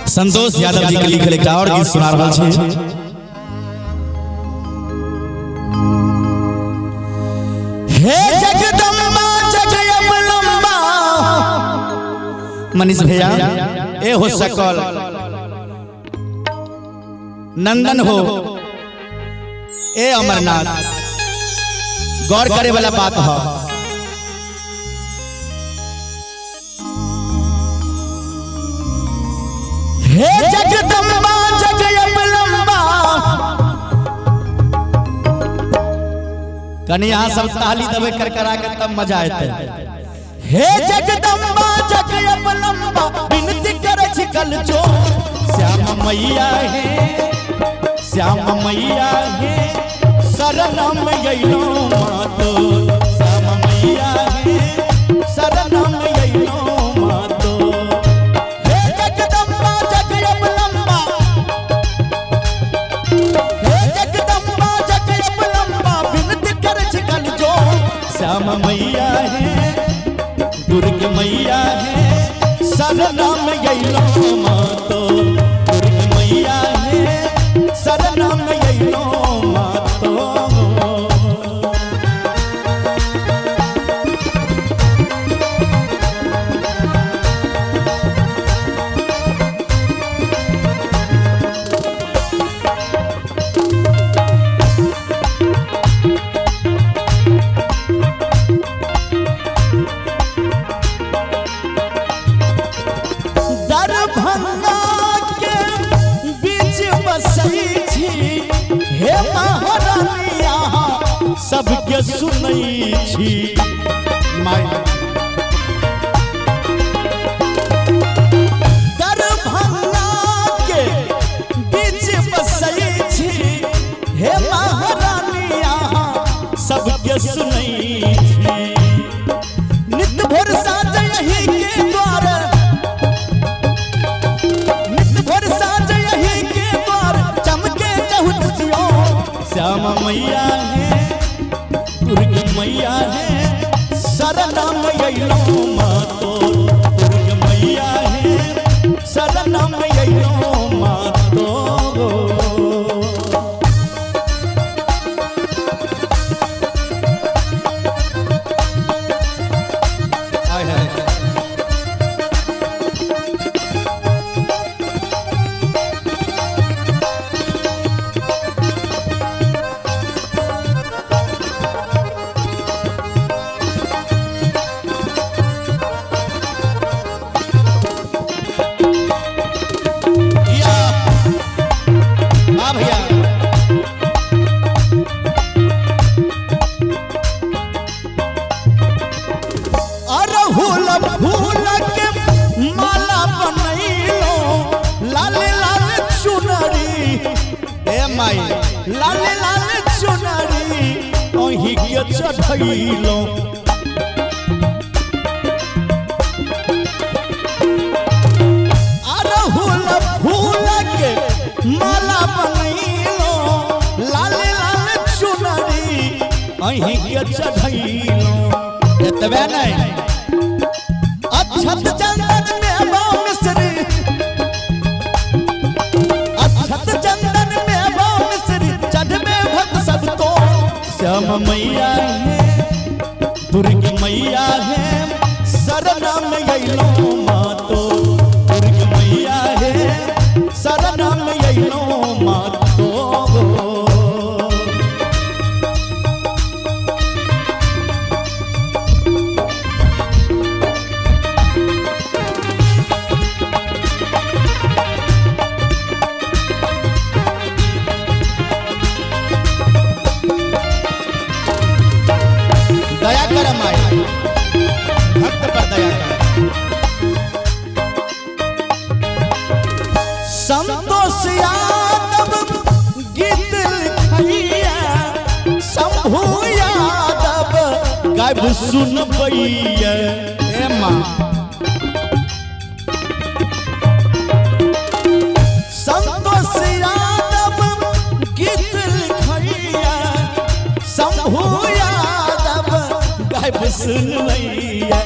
संतोष यादव जी के लिखल एक और गीत सुना रहल छी। हे जगदम्बा जगयबलम्बा मनीष भैया ए हो सकल नंदन हो ए अमरनाथ गौर करे वाला बात है। हे जगदम्बा जगयबलम्बा कन्या सब ताली दबे कर करा के तब मजा आते। हे जगदम्बा जगयबलम्बा विनती करे छिकल जो श्याम मैया है श्याम मैया है शरणम यैलो मातो श्याम मैया है शरणम यैलो मातो। हे जगदम्बा जगयबलम्बा हे जगदम्बा जगयबलम्बा विनती करे छिकल जो श्याम मैया है दुर्ग मैया है शरणम यैलो मातो दुर्ग मैया है शरणम यैलो मातो। दरभंगा के बीच बसई छी हे महारानिया सबके सुनई छी। दरभंगा के बीच बसई छी हे महारानिया सबके सुनई छी। नित भोर साँझ यही के द्वार श्याम मैया है दुर्ग मैया है शरणम यैलो मातो दुर्ग मैया है शरणम यैलो मातो। फूल के माला बनैलो लाल लाल चुनरी ए माई लाल लाल चुनरी ओही के चढ़ैलो। अरहुल फूल के माला बनैलो लाल लाल चुनरी ओही के चढ़ैलो। एतबे नहीं अक्षत चंदन में बा मिश्री अक्षत चंदन में बा मिश्री चढ़बे भक्त सब तो श्याम मैया है दुर्ग मैया है शरणम यैलो मातो दुर्ग मैया है शरणम यैलो मातो। दया कर माई भक्त पर दया कर। संतोष यादव गीत लिखैया शंभू यादव गायब सुनबैया ए माँ। संतोष यादव गीत लिखैया शंभू यादव गायब सुनबैया।